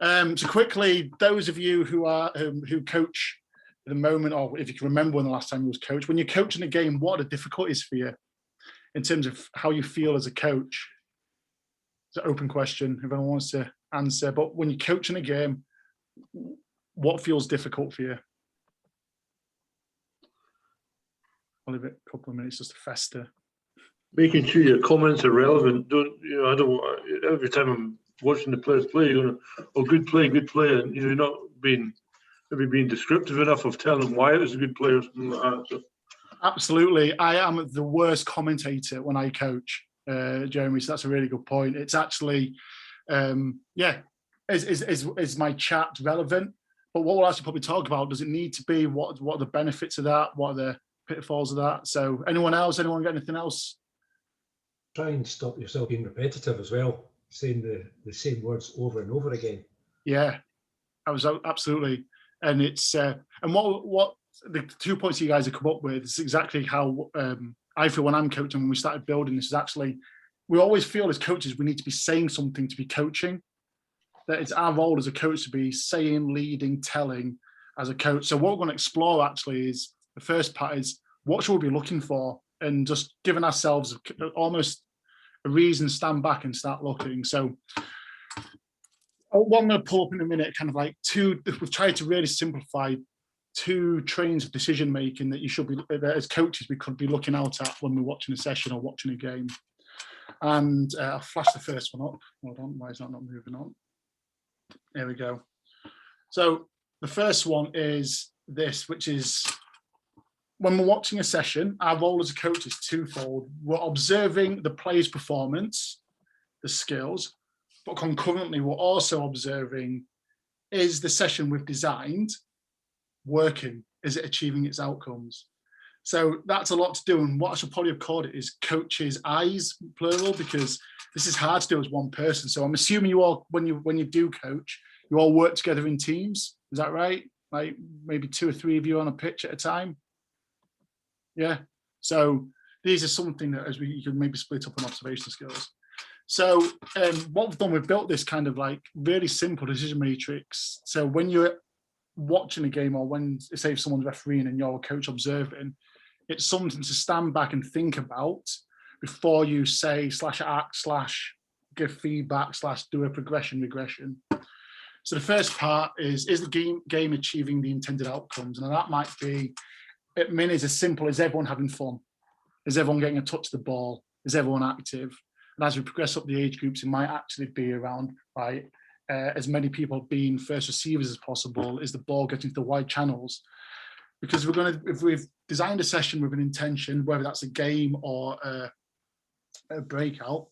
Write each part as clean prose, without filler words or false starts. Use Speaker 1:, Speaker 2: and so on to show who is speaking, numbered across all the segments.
Speaker 1: So quickly, those of you who coach at the moment, or if you can remember when the last time you was coached, when you're coaching a game, what are the difficulties for you in terms of how you feel as a coach? It's an open question if anyone wants to answer. But when you're coaching a game, what feels difficult for you? I'll leave it a couple of minutes just to fester.
Speaker 2: Making sure your comments are relevant. I don't. Every time I'm watching the players play, you're going, "Oh, good play," and you're not being descriptive enough of telling them why it was a good play or something like that. So.
Speaker 1: Absolutely, I am the worst commentator when I coach, Jeremy. So that's a really good point. It's actually, is my chat relevant? But what we'll actually probably talk about, does it need to be? What are the benefits of that? What are the pitfalls of that? So anyone else? Anyone got anything else?
Speaker 3: Try and stop yourself being repetitive as well, saying the same words over and over again.
Speaker 1: Yeah, I was absolutely, and it's and what the 2 points you guys have come up with is exactly how I feel when I'm coaching. When we started building this, is actually we always feel as coaches we need to be saying something to be coaching. That it's our role as a coach to be saying, leading, telling as a coach. So what we're going to explore actually is the first part is what should we be looking for, and just giving ourselves almost a reason, stand back and start looking. So what I'm going to pull up in a minute, kind of like we've tried to really simplify 2 trains of decision making that you should be, that as coaches, we could be looking out at when we're watching a session or watching a game. And I'll flash the first one up. Hold on, why is that not moving on? There we go. So the first one is this, which is when we're watching a session, our role as a coach is twofold. We're observing the player's performance, the skills, but concurrently we're also observing, is the session we've designed working? Is it achieving its outcomes? So that's a lot to do, and what I should probably have called it is coach's eyes, plural, because this is hard to do as one person. So I'm assuming you all, when you do coach, you all work together in teams. Is that right? Like maybe 2 or 3 of you on a pitch at a time? Yeah. So these are something that you can maybe split up on observation skills. So what we've done, we've built this kind of like really simple decision matrix. So when you're watching a game, or when, say, if someone's refereeing and you're a coach observing, it's something to stand back and think about before you say /act /give feedback /do a regression. So the first part is the game achieving the intended outcomes? And that might be, at minutes, as simple as everyone having fun. Is everyone getting a touch of the ball? Is everyone active? And as we progress up the age groups, it might actually be around, right, as many people being first receivers as possible. Is the ball getting to the wide channels? Because if we've designed a session with an intention, whether that's a game or a breakout,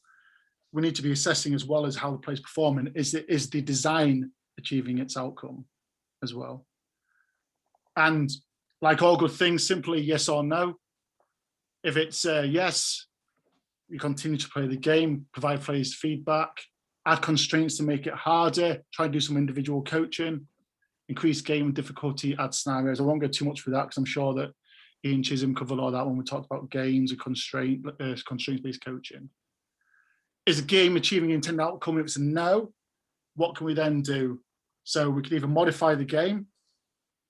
Speaker 1: we need to be assessing as well as how the player's performing. Is the design achieving its outcome as well? And like all good things, simply yes or no. If it's yes, you continue to play the game, provide players feedback, add constraints to make it harder, try and do some individual coaching, increase game difficulty, add scenarios. I won't go too much for that because I'm sure that Ian Chisholm covered all that when we talked about games and constraints-based coaching. Is the game achieving intended outcome? If it's a no, what can we then do? So we could either modify the game.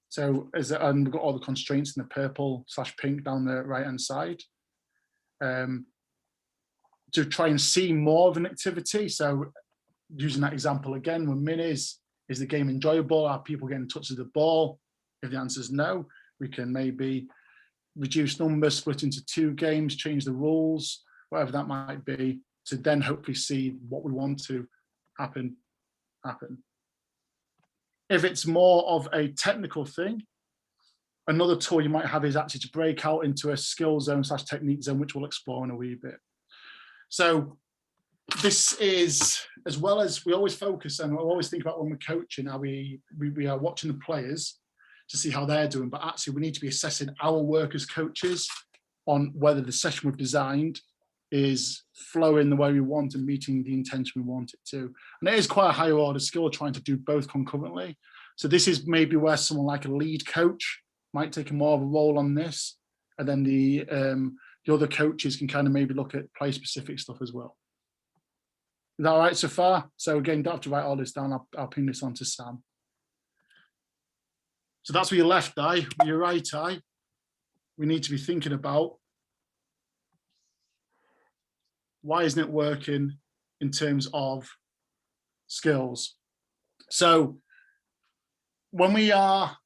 Speaker 1: So and we've got all the constraints in the purple /pink down the right-hand side. To try and see more of an activity. So using that example again, with minis, is the game enjoyable? Are people getting touches of the ball? If the answer is no, we can maybe reduce numbers, split into 2 games, change the rules, whatever that might be, to then hopefully see what we want to happen. If it's more of a technical thing, another tool you might have is actually to break out into a skill zone /technique zone, which we'll explore in a wee bit. So this is, as well as we always focus and we always think about when we're coaching, how we are watching the players to see how they're doing, but actually we need to be assessing our work as coaches on whether the session we've designed is flowing the way we want and meeting the intention we want it to. And it is quite a higher order skill trying to do both concurrently. So this is maybe where someone like a lead coach might take a more of a role on this, and then the other coaches can kind of maybe look at play specific stuff as well. Is that all right so far? So again, don't have to write all this down. I'll ping this on to Sam. So that's with your left eye. With your right eye, we need to be thinking about why isn't it working in terms of skills. So when we are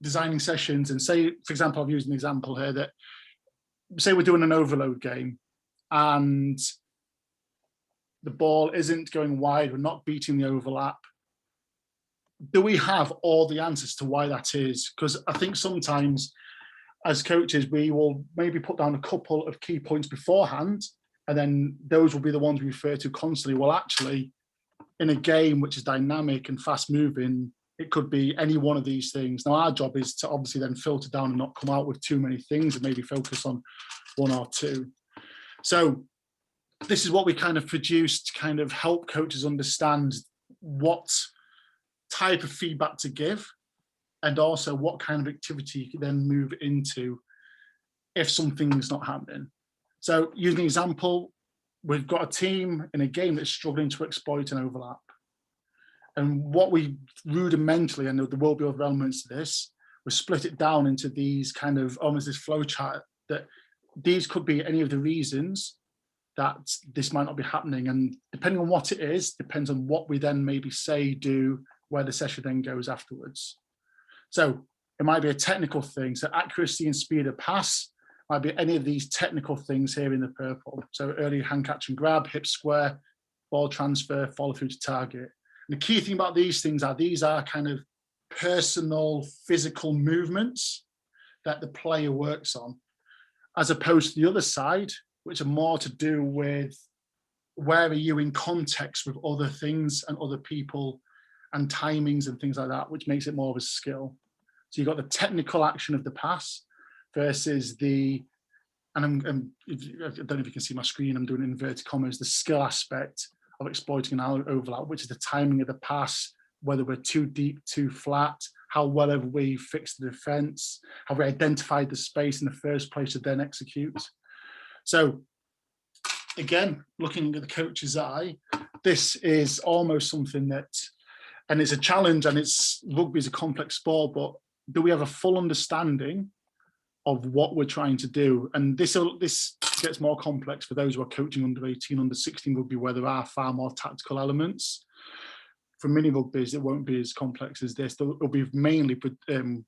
Speaker 1: designing sessions, and say, for example, I've used an example here that say we're doing an overload game and the ball isn't going wide, we're not beating the overlap. Do we have all the answers to why that is? Because I think sometimes as coaches, we will maybe put down a couple of key points beforehand, and then those will be the ones we refer to constantly. Well, actually, in a game which is dynamic and fast moving, it could be any one of these things. Now, our job is to obviously then filter down and not come out with too many things and maybe focus on one or two. So this is what we kind of produced to kind of help coaches understand what type of feedback to give, and also what kind of activity you can then move into if something's not happening. So using an example, we've got a team in a game that's struggling to exploit an overlap. And what we rudimentally, and there will be other elements to this, we split it down into these kind of almost this flow chart that these could be any of the reasons that this might not be happening. And depending on what it is, depends on what we then maybe say, do, where the session then goes afterwards. So it might be a technical thing. So accuracy and speed of pass might be any of these technical things here in the purple. So early hand catch and grab, hip square, ball transfer, follow through to target. And the key thing about these things are these are kind of personal physical movements that the player works on, as opposed to the other side, which are more to do with where are you in context with other things and other people and timings and things like that, which makes it more of a skill. So you've got the technical action of the pass versus the, and I don't know if you can see my screen, I'm doing inverted commas, the skill aspect of exploiting an overlap, which is the timing of the pass, whether we're too deep, too flat, how well have we fixed the defense, have we identified the space in the first place to then execute. So again, looking at the coach's eye, this is almost something that, and it's a challenge, and rugby is a complex sport, but do we have a full understanding of what we're trying to do? And this gets more complex for those who are coaching under 18, under 16 rugby, where there are far more tactical elements. For mini rugby's, it won't be as complex as this. It'll be mainly in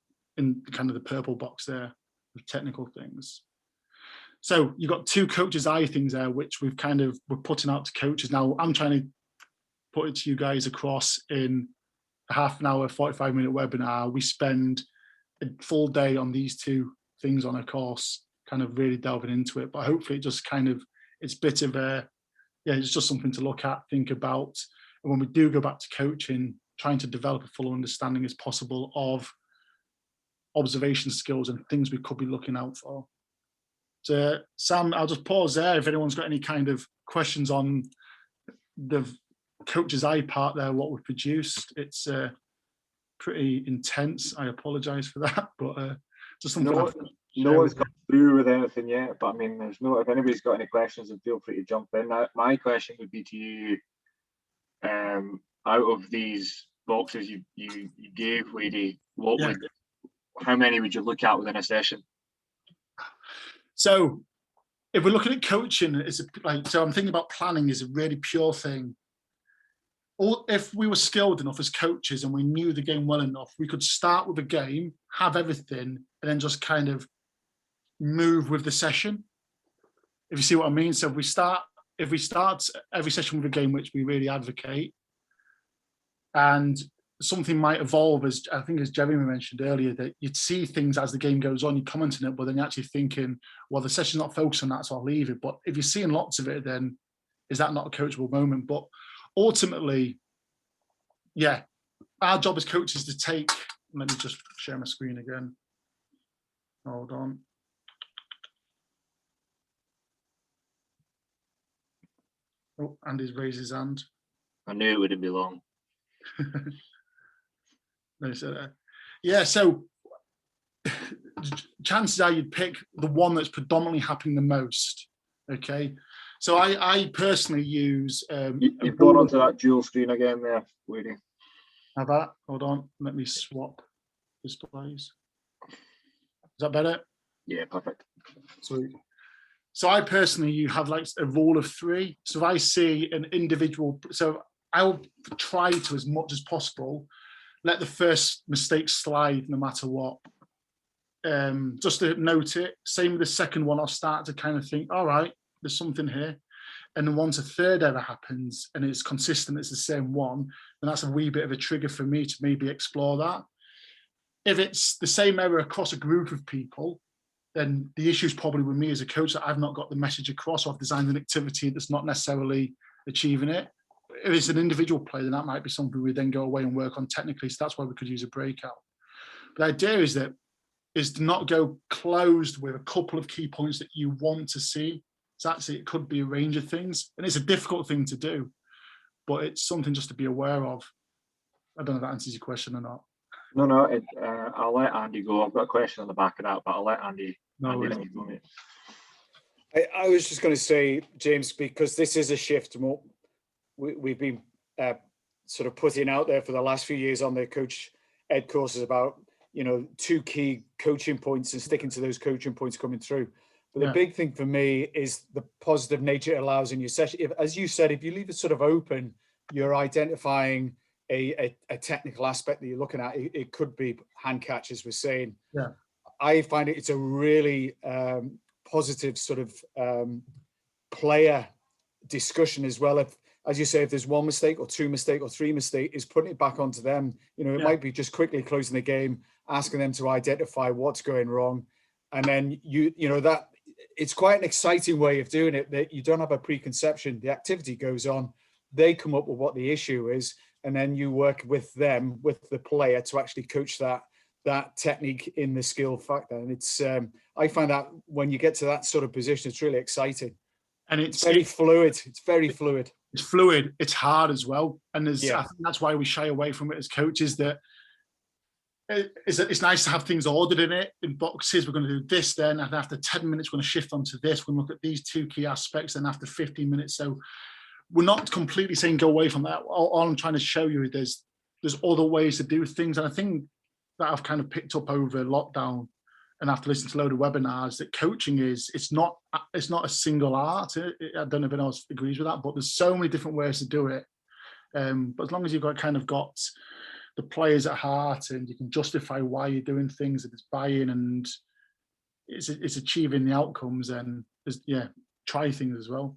Speaker 1: kind of the purple box there with technical things. So you've got two coaches' eye things there, which we're putting out to coaches. Now I'm trying to put it to you guys across in a half an hour, 45-minute webinar. We spend a full day on these two things on a course, kind of really delving into it. But hopefully it just kind of, it's a bit of it's just something to look at, think about. And when we do go back to coaching, trying to develop a full understanding as possible of observation skills and things we could be looking out for. So Sam, I'll just pause there. If anyone's got any kind of questions on the coach's eye part there, what we've produced, it's pretty intense. I apologise for that, but just something.
Speaker 4: No one's got through with anything yet, but I mean, if anybody's got any questions, then feel free to jump in. My question would be to you, out of these boxes you gave, Wadey, how many would you look at within a session?
Speaker 1: So if we're looking at coaching, so I'm thinking about planning is a really pure thing. Or if we were skilled enough as coaches and we knew the game well enough, we could start with a game, have everything, and then just kind of move with the session. If you see what I mean. So if we start every session with a game, which we really advocate, and something might evolve, as I think as Jeremy mentioned earlier, that you'd see things as the game goes on, you comment on it, but then you're actually thinking, well, the session's not focused on that, so I'll leave it. But if you're seeing lots of it, then is that not a coachable moment? But ultimately, yeah, our job as coaches to take, let me just share my screen again. Hold on. Oh, Andy's raised his hand.
Speaker 4: I knew it wouldn't be long.
Speaker 1: Yeah, so chances are you'd pick the one that's predominantly happening the most, okay? So I personally use.
Speaker 4: You've gone onto that dual screen again there, Woody.
Speaker 1: Have that? Hold on. Let me swap displays. Is that better?
Speaker 4: Yeah, perfect.
Speaker 1: Sweet. So I personally have like a rule of 3. So if I see an individual, so I'll try to, as much as possible, let the first mistake slide no matter what. Just to note it. Same with the second one, I'll start to kind of think, all right, there's something here. And then once a third error happens and it's consistent, it's the same one, then that's a wee bit of a trigger for me to maybe explore that. If it's the same error across a group of people, then the issue is probably with me as a coach that I've not got the message across, or I've designed an activity that's not necessarily achieving it. If it's an individual play, then that might be something we then go away and work on technically. So that's why we could use a breakout. But the idea is to not go closed with a couple of key points that you want to see. So actually, it could be a range of things, and it's a difficult thing to do, but it's something just to be aware of. I don't know if that answers your question or not.
Speaker 4: No, I'll let Andy go. I've got a question on the back of that, but I'll let Andy.
Speaker 1: No,
Speaker 4: Andy, let you go, mate.
Speaker 5: I was just going to say, James, because this is a shift. We've been sort of putting out there for the last few years on the coach ed courses about, 2 key coaching points and sticking to those coaching points coming through. But the big thing for me is the positive nature it allows in your session. As you said, if you leave it sort of open, you're identifying a technical aspect that you're looking at. It could be hand catch, as we're saying.
Speaker 1: Yeah.
Speaker 5: I find it's a really positive sort of player discussion as well. If, as you say, if there's 1 mistake or 2 mistake or 3 mistake, is putting it back onto them. It might be just quickly closing the game, asking them to identify what's going wrong. And then that it's quite an exciting way of doing it, that you don't have a preconception. The activity goes on, they come up with what the issue is, and then you work with them, with the player, to actually coach that technique in the skill factor. And it's I find that when you get to that sort of position, it's really exciting. And it's very fluid. It's very fluid.
Speaker 1: It's fluid. It's hard as well. And I think that's why we shy away from it as coaches, that it's nice to have things ordered in boxes. We're going to do this, then after 10 minutes, we're going to shift onto this. We're going to look at these 2 key aspects, then after 15 minutes. So we're not completely saying go away from that. All I'm trying to show you is there's other ways to do things. And I think that I've kind of picked up over lockdown and after listening to a load of webinars, that coaching it's not a single art. I don't know if anyone else agrees with that, but there's so many different ways to do it. But as long as you've got the players at heart and you can justify why you're doing things, and it's buy-in and it's achieving the outcomes, and try things as well.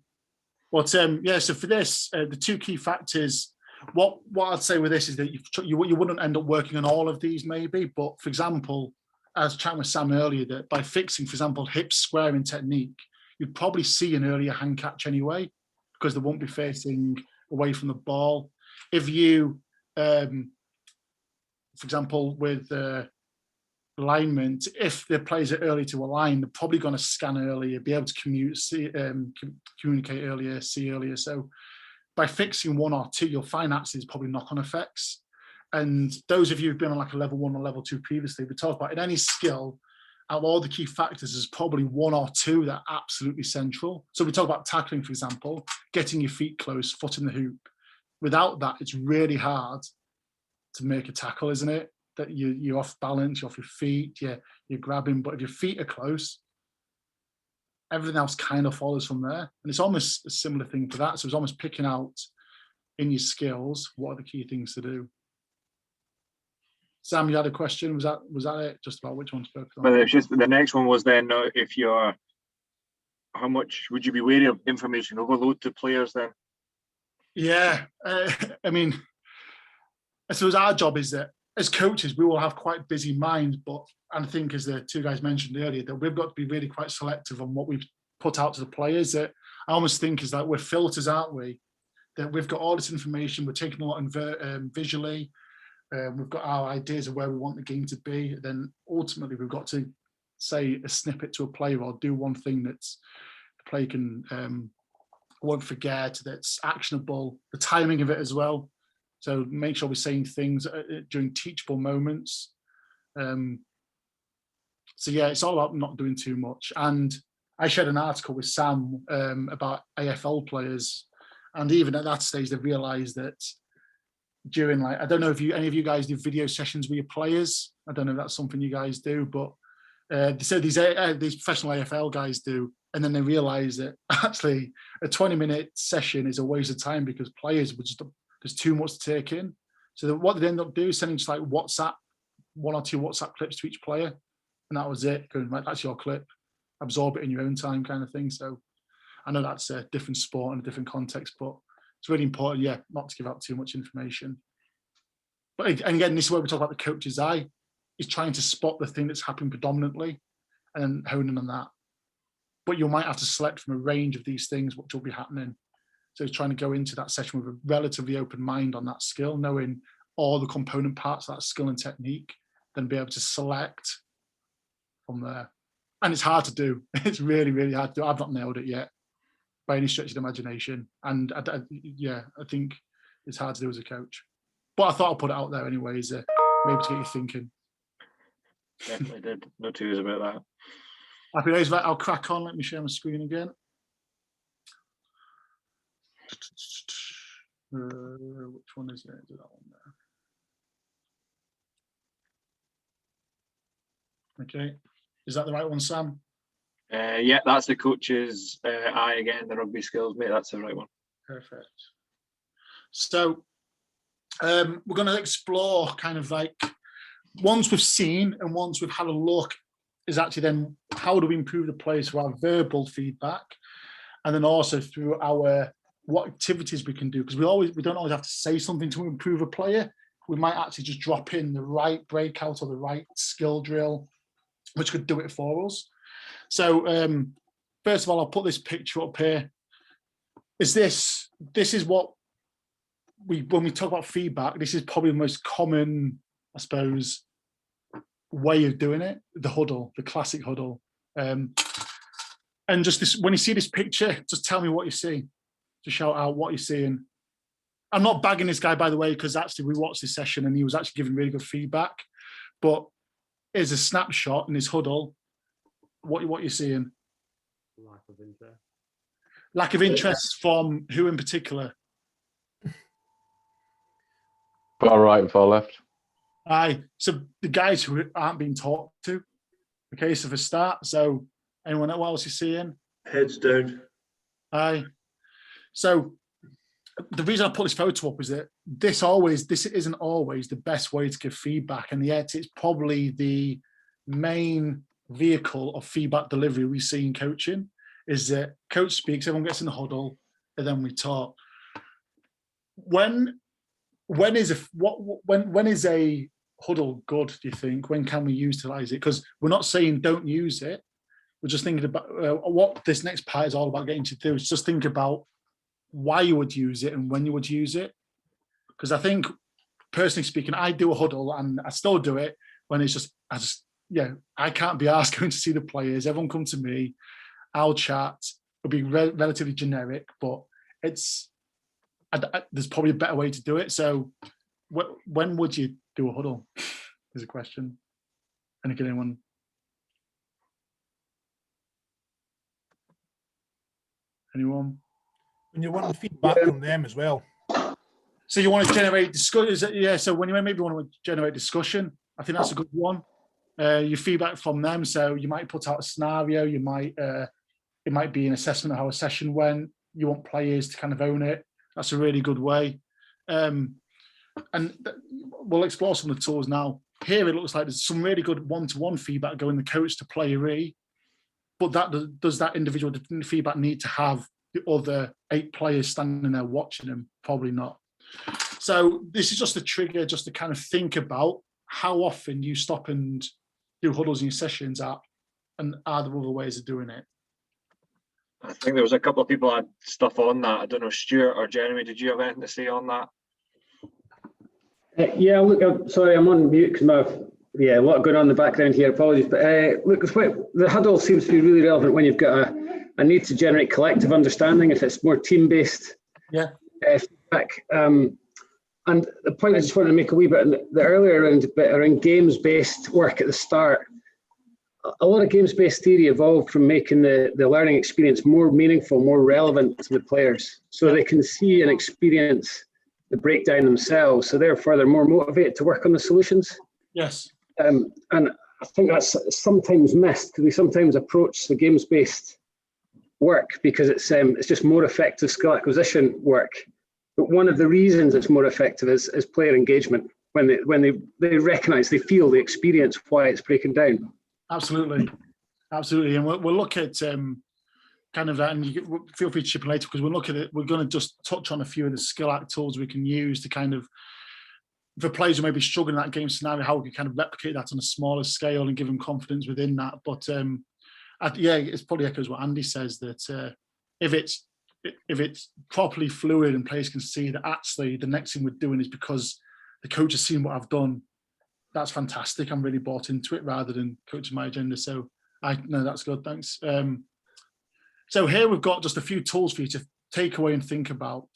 Speaker 1: But so for this, the 2 key factors, what I'd say with this is that you wouldn't end up working on all of these maybe, but for example, I was chatting with Sam earlier, that by fixing, for example, hip squaring technique, you'd probably see an earlier hand catch anyway, because they won't be facing away from the ball. If you, for example, with alignment, if the players are early to align, they're probably going to scan earlier, be able to communicate earlier, see earlier. So by fixing 1 or 2, you'll find actually there's probably knock-on effects. And those of you who've been on like a level 1 or level 2 previously, we talk about in any skill, out of all the key factors, there's probably 1 or 2 that are absolutely central. So we talk about tackling, for example, getting your feet close, foot in the hoop. Without that, it's really hard to make a tackle, isn't it? That you're off balance, you're off your feet, you're grabbing. But if your feet are close, everything else kind of follows from there. And it's almost a similar thing for that. So it's almost picking out in your skills what are the key things to do. Sam, you had a question. Was that it? Just about which one to focus on?
Speaker 4: Well, it's just the next one was then how much would you be wary of information overload to players then?
Speaker 1: Yeah, I mean, I suppose our job is that as coaches, we will have quite busy minds, but I think, as the 2 guys mentioned earlier, that we've got to be really quite selective on what we put out to the players. That I almost think is that we're filters, aren't we? That we've got all this information, we're taking a lot visually. We've got our ideas of where we want the game to be. Then ultimately, we've got to say a snippet to a player or do one thing that's the player can won't forget, that's actionable. The timing of it as well. So make sure we're saying things during teachable moments. So it's all about not doing too much. And I shared an article with Sam about AFL players, and even at that stage, they realised that during, like, I don't know if any of you guys do video sessions with your players. I don't know if that's something you guys do, but they said these professional AFL guys do, and then they realise that actually a 20-minute session is a waste of time because players would just, there's too much to take in. So what they end up doing is sending just like WhatsApp, 1 or 2 WhatsApp clips to each player, and that was it. Going, right, that's your clip, absorb it in your own time, kind of thing. So I know that's a different sport and a different context, but it's really important, yeah, not to give out too much information. But again, this is where we talk about the coach's eye. He's trying to spot the thing that's happening predominantly and then hone in on that. But you might have to select from a range of these things which will be happening. So he's trying to go into that session with a relatively open mind on that skill, knowing all the component parts of that skill and technique, then be able to select from there. And it's hard to do. It's really, really hard to do. I've not nailed it yet by any stretch of the imagination. And I think it's hard to do as a coach. But I thought I'll put it out there anyways, maybe to get you thinking.
Speaker 4: Definitely did. No two ways about that.
Speaker 1: Happy days. I'll crack on. Let me share my screen again. Which one is it? Do that one there. Okay. Is that the right one, Sam?
Speaker 4: Yeah, that's the coach's eye again, the rugby skills, mate. That's the right one.
Speaker 1: Perfect. So we're going to explore kind of like, once we've seen and once we've had a look, is actually then how do we improve the players through our verbal feedback, and then also through our what activities we can do, because we don't always have to say something to improve a player. We might actually just drop in the right breakout or the right skill drill, which could do it for us. So first of all, I'll put this picture up here. This is what when we talk about feedback, this is probably the most common, I suppose, way of doing it, the huddle, the classic huddle. And just this, when you see this picture, just tell me what you see. Just shout out what you're seeing. I'm not bagging this guy, by the way, because actually we watched this session and he was actually giving really good feedback. But here's a snapshot in his huddle. What you're seeing?
Speaker 6: Lack of interest.
Speaker 1: Lack of interest from who in particular?
Speaker 7: Far right and far left.
Speaker 1: Aye. So the guys who aren't being talked to. Okay, so for start, so anyone else you're seeing?
Speaker 2: Heads down.
Speaker 1: Aye. So the reason I put this photo up is that this isn't always the best way to give feedback, and yet it's probably the main vehicle of feedback delivery we see in coaching. Is that coach speaks, everyone gets in the huddle, and then we talk. When is a huddle good, do you think? When can we utilize it? Because we're not saying don't use it. We're just thinking about what this next part is all about getting to do. Is just think about why you would use it and when you would use it. Because I think, personally speaking, I do a huddle and I still do it when it's just, I can't be asked going to see the players. Everyone come to me, I'll chat. It'll be relatively generic, but there's probably a better way to do it. So when would you do a huddle is a question. And again, anyone? Anyone?
Speaker 8: When you're wanting feedback from them as well.
Speaker 1: So you want to generate discussion? Yeah. So when you maybe want to generate discussion, I think that's a good one. Your feedback from them. So you might put out a scenario. You might it might be an assessment of how a session went. You want players to kind of own it. That's a really good way. And we'll explore some of the tools now. Here it looks like there's some really good one-to-one feedback going the coach to playeree. But does that individual feedback need to have the other 8 players standing there watching them? Probably not. So this is just a trigger, just to kind of think about how often you stop and do huddles in your sessions at, and are there other ways of doing it?
Speaker 4: I think there was a couple of people had stuff on that. I don't know, Stuart or Jeremy, did you have anything to say on that?
Speaker 6: Yeah, look, sorry, I'm on mute because a lot going on in the background here. Apologies, but look, the huddle seems to be really relevant when you've got a need to generate collective understanding. If it's more team-based, feedback. And the point I just wanted to make a wee bit the earlier around games-based work at the start. a lot of games-based theory evolved from making the learning experience more meaningful, more relevant to the players, so they can see and experience the breakdown themselves. So therefore, they're more motivated to work on the solutions.
Speaker 1: Yes.
Speaker 6: And I think that's sometimes missed, because we sometimes approach the games-based work because it's just more effective skill acquisition work. But one of the reasons it's more effective is player engagement. When they recognise, they feel, they experience why it's breaking down.
Speaker 1: Absolutely. And we'll look at kind of that, and you feel free to chip in later, because we'll look at it. We're going to just touch on a few of the skill act tools we can use to kind of, for players who may be struggling in that game scenario, how we can kind of replicate that on a smaller scale and give them confidence within that. But it's probably echoes what Andy says, that if it's properly fluid and players can see that actually the next thing we're doing is because the coach has seen what I've done, that's fantastic. I'm really bought into it rather than coaching my agenda. So that's good. Thanks. So here we've got just a few tools for you to take away and think about.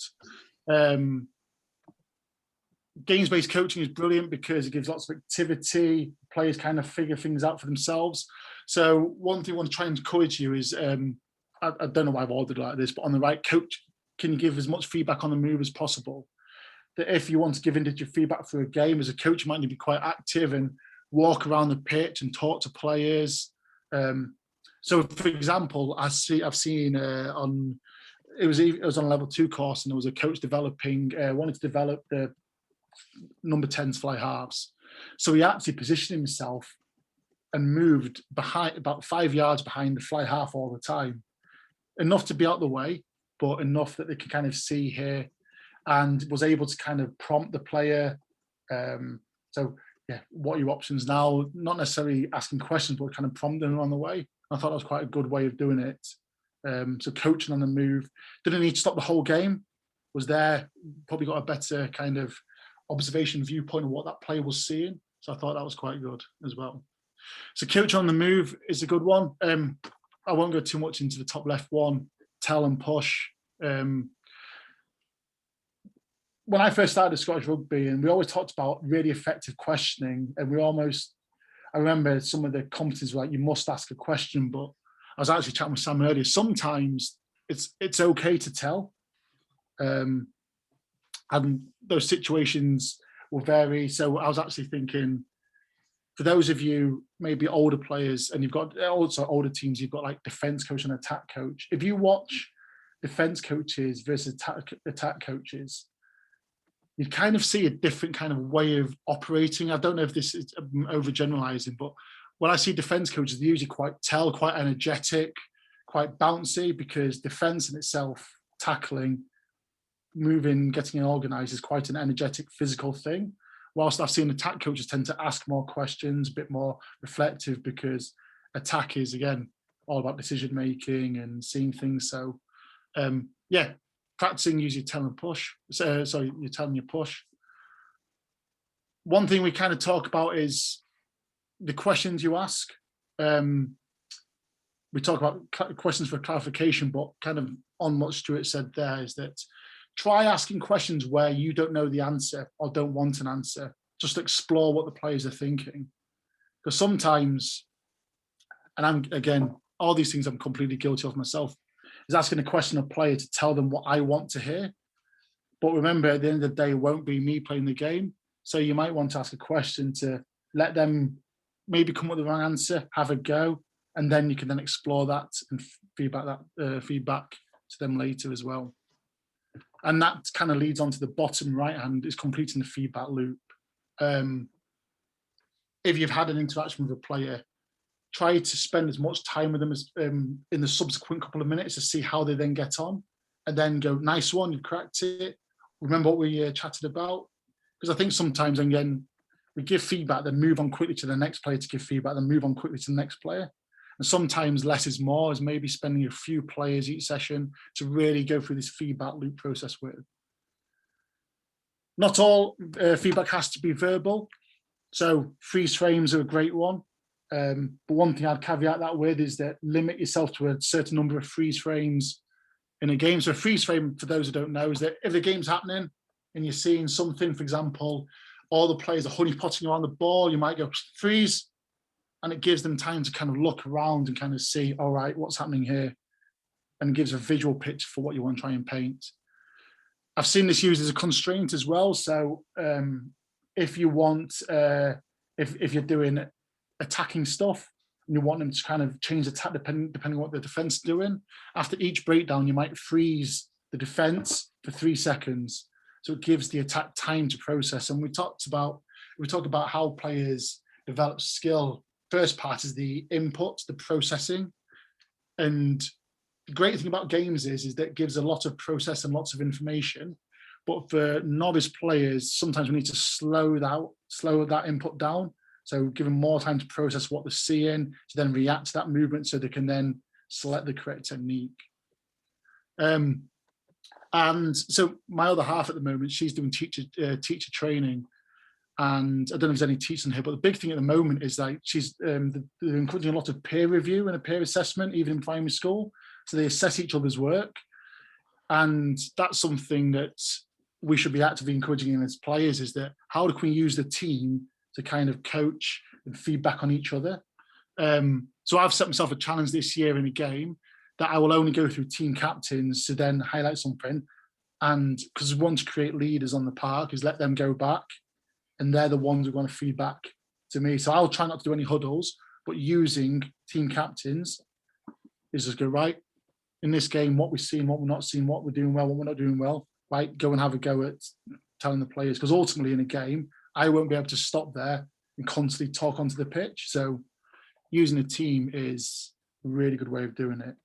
Speaker 1: Games-based coaching is brilliant because it gives lots of activity. Players kind of figure things out for themselves. So one thing I want to try and encourage you is, I don't know why I've ordered like this, but on the right, coach, can you give as much feedback on the move as possible? That if you want to give individual feedback for a game, as a coach, you might need to be quite active and walk around the pitch and talk to players. So, for example, I've seen on it was on a level 2 course, and there was a coach developing wanted to develop the number 10s fly halves. So he actually positioned himself and moved behind, about 5 yards behind the fly half all the time, enough to be out the way, but enough that they could kind of see here, and was able to kind of prompt the player. What are your options now? Not necessarily asking questions, but kind of prompting them on the way. I thought that was quite a good way of doing it. So coaching on the move. Didn't need to stop the whole game. Was there, probably got a better kind of observation viewpoint of what that player was seeing. So I thought that was quite good as well. So coach on the move is a good one. I won't go too much into the top left one, tell and push. When I first started Scottish Rugby, and we always talked about really effective questioning, and I remember some of the competencies were like, you must ask a question, but I was actually chatting with Sam earlier, sometimes it's okay to tell. And those situations will vary. So I was actually thinking, for those of you maybe older players, and you've got also older teams, you've got like defense coach and attack coach. If you watch defense coaches versus attack coaches, you kind of see a different kind of way of operating. I don't know if this is overgeneralizing, but when I see defense coaches, they're usually quite energetic, quite bouncy, because defense in itself, tackling, moving, getting organized, is quite an energetic physical thing. Whilst I've seen attack coaches tend to ask more questions, a bit more reflective, because attack is, again, all about decision making and seeing things. So practicing use your tell and push. So you're telling your push. One thing we kind of talk about is the questions you ask. We talk about questions for clarification, but kind of on what Stuart said there, is that try asking questions where you don't know the answer or don't want an answer. Just explore what the players are thinking. Because sometimes, and all these things I'm completely guilty of myself, is asking a question of a player to tell them what I want to hear. But remember, at the end of the day, it won't be me playing the game. So you might want to ask a question to let them maybe come up with the wrong answer, have a go, and then you can then explore that and feedback to them later as well. And that kind of leads on to the bottom right hand, is completing the feedback loop. If you've had an interaction with a player, try to spend as much time with them as in the subsequent couple of minutes to see how they then get on, and then go, nice one, you've cracked it. Remember what we chatted about? Because I think sometimes, again, we give feedback, then move on quickly to the next player to give feedback, then move on quickly to the next player. And sometimes less is more, is maybe spending a few players each session to really go through this feedback loop process with. Not all feedback has to be verbal. So freeze frames are a great one. But one thing I'd caveat that with is that limit yourself to a certain number of freeze frames in a game. So a freeze frame, for those who don't know, is that if the game's happening and you're seeing something, for example, all the players are honeypotting around the ball, you might go freeze, and it gives them time to kind of look around and kind of see, all right, what's happening here, and gives a visual picture for what you want to try and paint. I've seen this used as a constraint as well. So if you want, if you're doing attacking stuff and you want them to kind of change the attack depending on what the defense is doing, after each breakdown, you might freeze the defense for 3 seconds. So it gives the attack time to process. And we talked about how players develop skill. First part is the input, the processing. And the great thing about games is that it gives a lot of process and lots of information. But for novice players, sometimes we need to slow that input down. So give them more time to process what they're seeing, to then react to that movement so they can then select the correct technique. And so my other half at the moment, she's doing teacher training. And I don't know if there's any teachers in here, but the big thing at the moment is like she's they're encouraging a lot of peer review and a peer assessment, even in primary school. So they assess each other's work. And that's something that we should be actively encouraging in as players, is that how can we use the team to kind of coach and feedback on each other? So I've set myself a challenge this year in a game that I will only go through team captains to then highlight something. And because we want to create leaders on the park, is let them go back. And they're the ones who want to feed back to me. So I'll try not to do any huddles, but using team captains is just go, right, in this game, what we're seeing, what we're not seeing, what we're doing well, what we're not doing well, right, go and have a go at telling the players. Because ultimately in a game, I won't be able to stop there and constantly talk onto the pitch. So using a team is a really good way of doing it.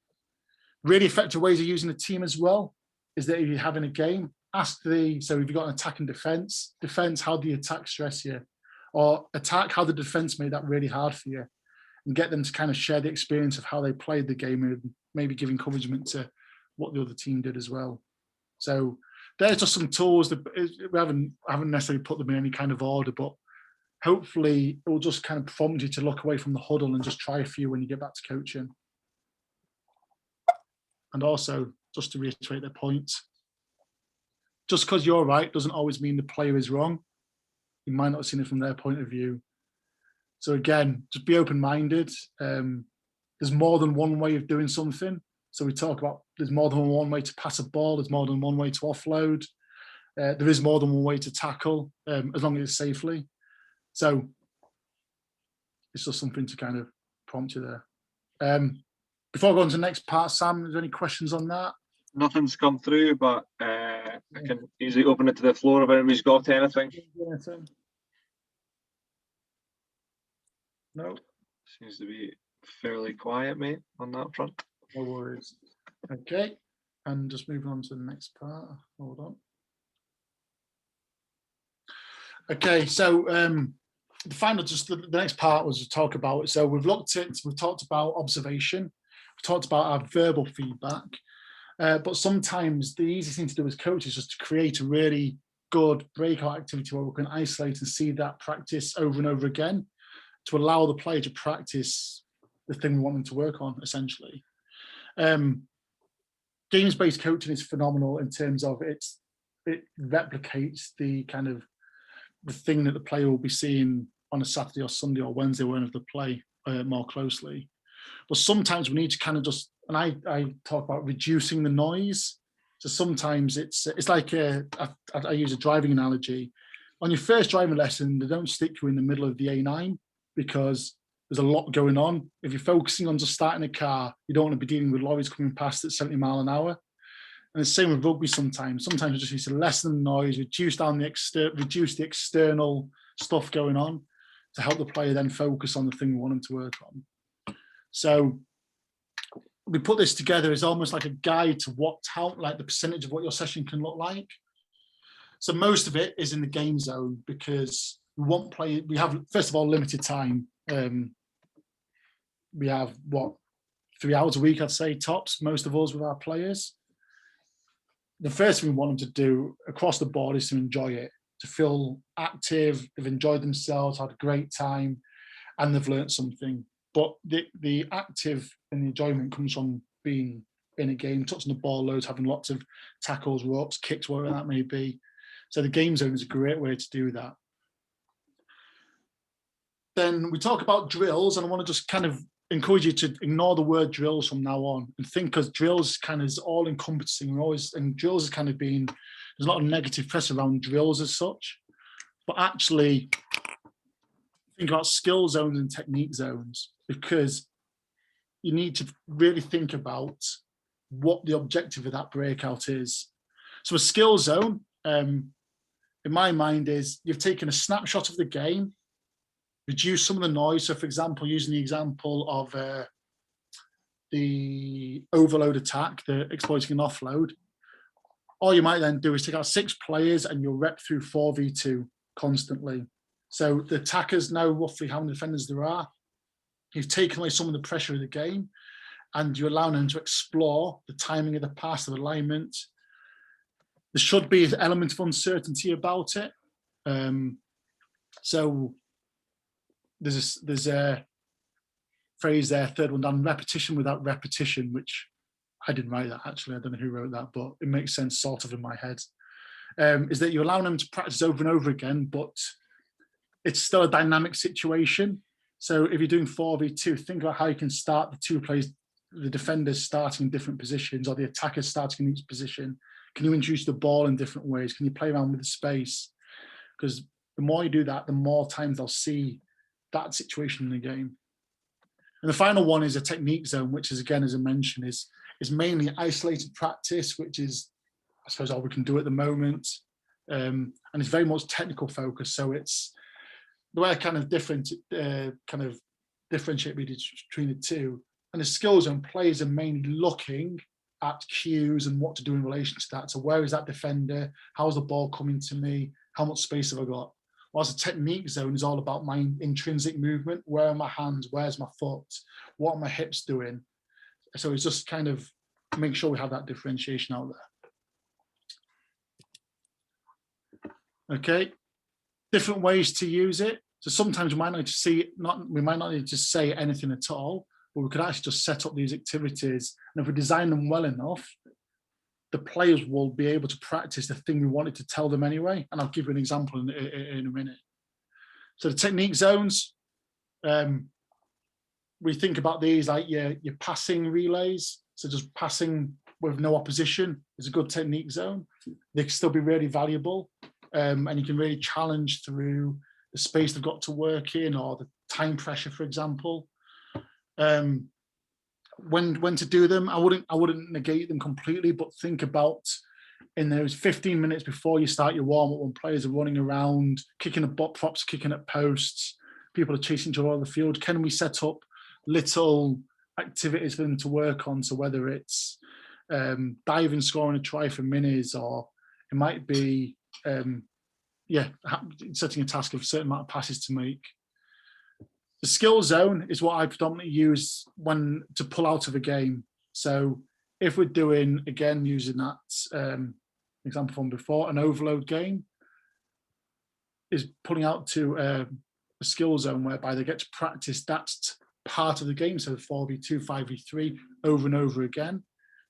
Speaker 1: Really effective ways of using a team as well is that if you're having a game, so if you've got an attack and defense, how do the attack stress you? Or attack, how the defense made that really hard for you? And get them to kind of share the experience of how they played the game and maybe give encouragement to what the other team did as well. So there's just some tools that I haven't necessarily put them in any kind of order, but hopefully it will just kind of prompt you to look away from the huddle and just try a few when you get back to coaching. And also, just to reiterate their point, just because you're right doesn't always mean the player is wrong. You might not have seen it from their point of view. So again, just be open-minded. There's more than one way of doing something. So we talk about there's more than one way to pass a ball. There's more than one way to offload. There is more than one way to tackle, as long as it's safely. So it's just something to kind of prompt you there. Before I go on to the next part, Sam, is there any questions on that?
Speaker 4: Nothing's come through, but I can easily open it to the floor if anybody's got anything.
Speaker 1: No.
Speaker 4: Seems to be fairly quiet, mate, on that front.
Speaker 1: No worries. Okay, and just moving on to the next part. Hold on. Okay, so the final, just the next part was to talk about. So we've talked about observation, we've talked about our verbal feedback. But sometimes the easiest thing to do as coaches is just to create a really good breakout activity where we can isolate and see that practice over and over again to allow the player to practice the thing we want them to work on, essentially. Games-based coaching is phenomenal in terms of it replicates the kind of the thing that the player will be seeing on a Saturday or Sunday or Wednesday whenever they play more closely. But sometimes we need to kind of just, and I talk about reducing the noise. So sometimes it's like I use a driving analogy. On your first driving lesson, they don't stick you in the middle of the A9 because there's a lot going on. If you're focusing on just starting a car, you don't want to be dealing with lorries coming past at 70 miles an hour. And the same with rugby sometimes. Sometimes you just need to lessen the noise, reduce the external stuff going on to help the player then focus on the thing we want them to work on. So we put this together as almost like a guide to like the percentage of what your session can look like. So most of it is in the game zone because we have, first of all, limited time. We have 3 hours a week, I'd say, tops, most of us with our players. The first thing we want them to do across the board is to enjoy it, to feel active, they've enjoyed themselves, had a great time, and they've learned something. But the active and the enjoyment comes from being in a game, touching the ball loads, having lots of tackles, ropes, kicks, whatever that may be. So the game zone is a great way to do that. then we talk about drills, and I want to just kind of encourage you to ignore the word drills from now on and think, because drills kind of is all encompassing. And drills has kind of been, there's a lot of negative press around drills as such, but actually think about skill zones and technique zones, because you need to really think about what the objective of that breakout is. So a skill zone, in my mind, is you've taken a snapshot of the game, reduce some of the noise. So for example, using the example of the overload attack, the exploiting an offload, all you might then do is take out 6 players and you'll rep through 4v2 constantly. So the attackers know roughly how many defenders there are. You've taken away some of the pressure of the game, and you allow them to explore the timing of the pass, the alignment. There should be an element of uncertainty about it. So there's a phrase there, third one down, repetition without repetition, which I didn't write that actually. I don't know who wrote that, but it makes sense sort of in my head. Is that you allow them to practice over and over again, but it's still a dynamic situation. So if you're doing 4v2, think about how you can start the 2 players, the defenders starting in different positions, or the attackers starting in each position. Can you introduce the ball in different ways? Can you play around with the space? Because the more you do that, the more times they'll see that situation in the game. And the final one is a technique zone, which is, again, as I mentioned, is mainly isolated practice, which is, I suppose, all we can do at the moment. And it's very much technical focus. So it's the way I kind of differentiate between the two. And the skill zone players are mainly looking at cues and what to do in relation to that. So where is that defender? How's the ball coming to me? How much space have I got? Whilst the technique zone is all about my intrinsic movement. Where are my hands? Where's my foot? What are my hips doing? So it's just kind of make sure we have that differentiation out there. Okay, different ways to use it. So sometimes we might not need to say anything at all, but we could actually just set up these activities. And if we design them well enough, the players will be able to practice the thing we wanted to tell them anyway. And I'll give you an example in a minute. So the technique zones, we think about these like your passing relays. So just passing with no opposition is a good technique zone. They can still be really valuable. And you can really challenge through the space they've got to work in, or the time pressure, for example. When to do them, I wouldn't negate them completely, but think about in those 15 minutes before you start your warm-up, when players are running around, kicking at bot props, kicking at posts, people are chasing each other on the field. Can we set up little activities for them to work on? So whether it's diving, scoring a try for minis, or it might be setting a task of a certain amount of passes to make. The skill zone is what I predominantly use when to pull out of a game. So if we're doing, again, using that example from before, an overload game, is pulling out to a skill zone whereby they get to practice that part of the game, so 4v2, 5v3, over and over again,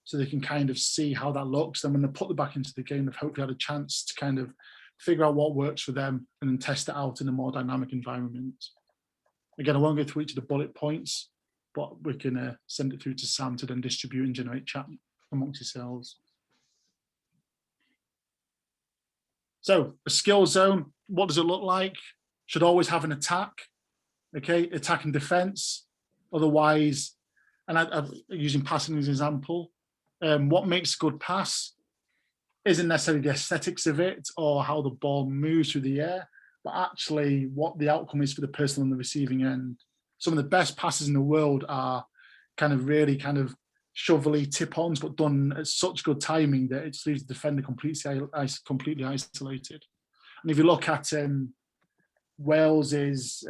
Speaker 1: so they can kind of see how that looks. Then when they put them back into the game, they've hopefully had a chance to kind of figure out what works for them and then test it out in a more dynamic environment. Again, I won't go through each of the bullet points, but we can send it through to Sam to then distribute and generate chat amongst yourselves. So a skill zone, what does it look like? Should always have an attack, okay? Attack and defense. Otherwise, and I'm using passing as an example, what makes a good pass isn't necessarily the aesthetics of it or how the ball moves through the air, but actually what the outcome is for the person on the receiving end. Some of the best passes in the world are really shovelly tip-ons, but done at such good timing that it leaves the defender completely isolated. And if you look at Wales's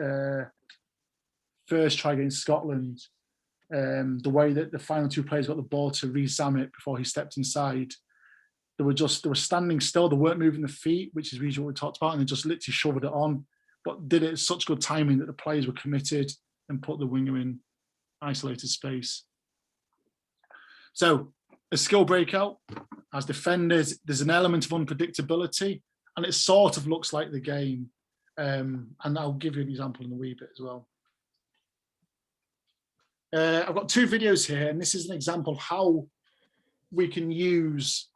Speaker 1: first try against Scotland, the way that the final 2 players got the ball to re-Sam it before he stepped inside, they were standing still, they weren't moving the feet, which is usually what we talked about, and they just literally shoveled it on, but did it at such good timing that the players were committed and put the winger in isolated space. So a skill breakout, as defenders, there's an element of unpredictability, and it sort of looks like the game. And I'll give you an example in a wee bit as well. I've got 2 videos here, and this is an example of how we can use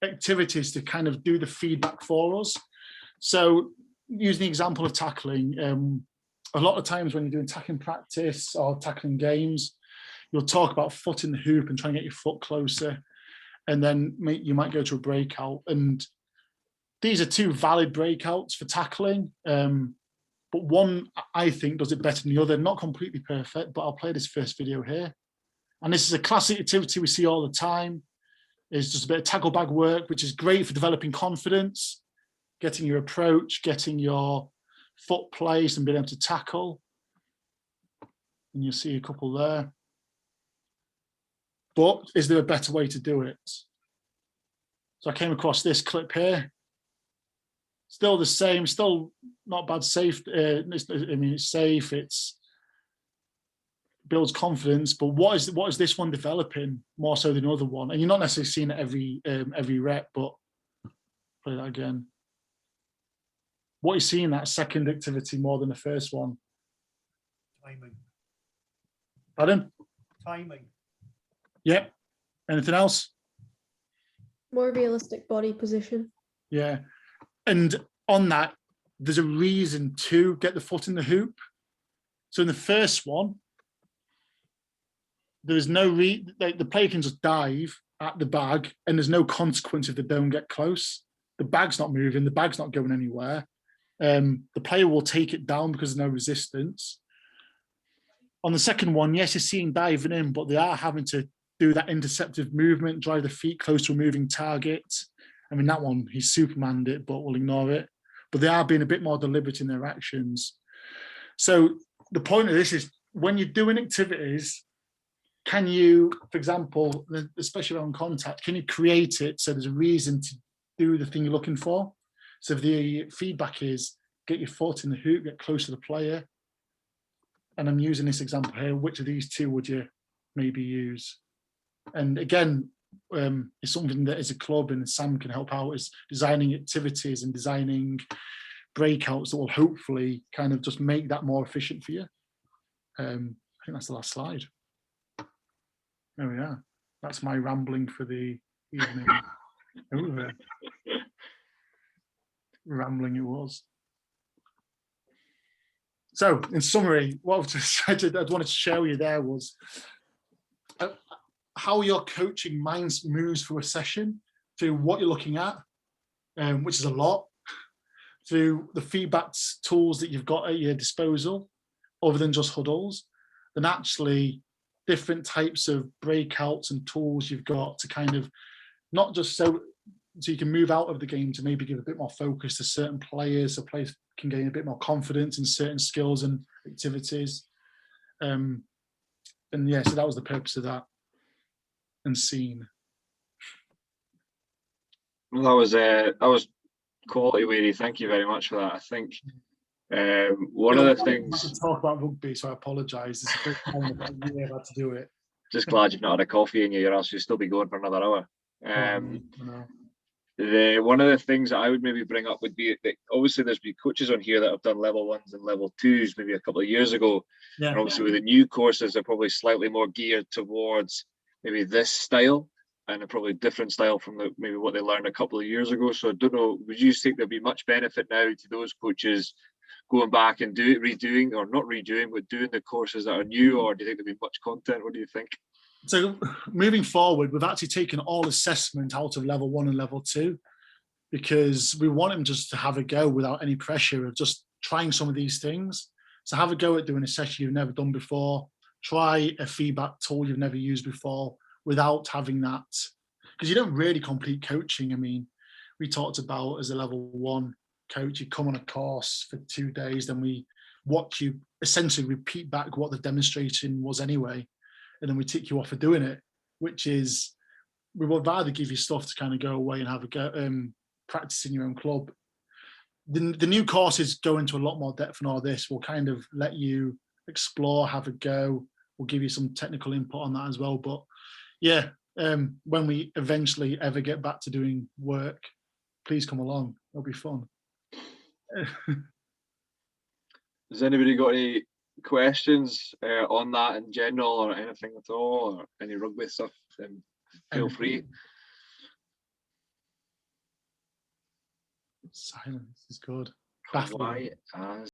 Speaker 1: activities to kind of do the feedback for us. So using the example of tackling, a lot of times when you're doing tackling practice or tackling games, you'll talk about foot in the hoop and try and get your foot closer. And then you might go to a breakout. And these are 2 valid breakouts for tackling. But one, I think, does it better than the other. Not completely perfect, but I'll play this first video here. And this is a classic activity we see all the time. It's just a bit of tackle bag work, which is great for developing confidence, getting your approach, getting your foot placed and being able to tackle. And you'll see a couple there. But is there a better way to do it? So I came across this clip here. Still the same, still not bad, safe. It's safe, it's builds confidence, but what is this one developing more so than the other one? And you're not necessarily seeing it every rep, but play that again. What you're seeing that second activity more than the first one?
Speaker 8: Timing.
Speaker 1: Pardon?
Speaker 8: Timing.
Speaker 1: Yep. Anything else?
Speaker 9: More realistic body position.
Speaker 1: Yeah. And on that, there's a reason to get the foot in the hoop. So in the first one, there's no the player can just dive at the bag and there's no consequence if they don't get close. The bag's not moving, the bag's not going anywhere. The player will take it down because there's no resistance. On the second one, yes, you're seeing diving in, but they are having to do that interceptive movement, drive the feet close to a moving target. I mean, that one, he's Supermaned it, but we'll ignore it. But they are being a bit more deliberate in their actions. So the point of this is when you're doing activities, can you, for example, especially around contact, can you create it so there's a reason to do the thing you're looking for? So if the feedback is get your foot in the hoop, get close to the player, and I'm using this example here, which of these 2 would you maybe use? And again, it's something that as a club and Sam can help out is designing activities and designing breakouts that will hopefully kind of just make that more efficient for you. I think that's the last slide. There we are. That's my rambling for the evening. Rambling it was. So in summary, what I wanted to show you there was how your coaching mind moves through a session, to what you're looking at, which is a lot, through the feedback tools that you've got at your disposal, other than just huddles, then actually different types of breakouts and tools you've got to kind of not just so you can move out of the game to maybe give a bit more focus to certain players, so players can gain a bit more confidence in certain skills and activities. And yeah, so that was the purpose of that. And scene.
Speaker 4: Well, that was quality, Weary. Thank you very much for that. I think one of the things.
Speaker 1: I talk about rugby, so I apologise. It's the first time I've had to do it.
Speaker 4: Just glad you've not had a coffee in you, or else you'll still be going for another hour. One of the things that I would maybe bring up would be that obviously there's been coaches on here that have done level 1s and level 2s maybe a couple of years ago.
Speaker 1: Yeah.
Speaker 4: And obviously with the new courses, they're probably slightly more geared towards maybe this style and a probably different style from maybe what they learned a couple of years ago. So I don't know, would you think there'd be much benefit now to those coaches going back and redoing, or not redoing, but doing the courses that are new, or do you think there'd be much content? What do you think?
Speaker 1: So moving forward, we've actually taken all assessment out of level 1 and level 2 because we want them just to have a go without any pressure of just trying some of these things. So have a go at doing a session you've never done before. Try a feedback tool you've never used before without having that, because you don't really complete coaching. I mean, we talked about as a level 1 coach, you come on a course for 2 days, then we watch you essentially repeat back what the demonstration was anyway, and then we tick you off for doing it, which is, we would rather give you stuff to kind of go away and have a go, practice in your own club. The new courses go into a lot more depth and all this. We'll kind of let you explore, have a go. We'll give you some technical input on that as well. But yeah, when we eventually ever get back to doing work, please come along. It'll be fun.
Speaker 4: Has anybody got any questions on that in general, or anything at all, or any rugby stuff? Then feel free.
Speaker 1: Silence is good. Baffling.
Speaker 4: Quiet as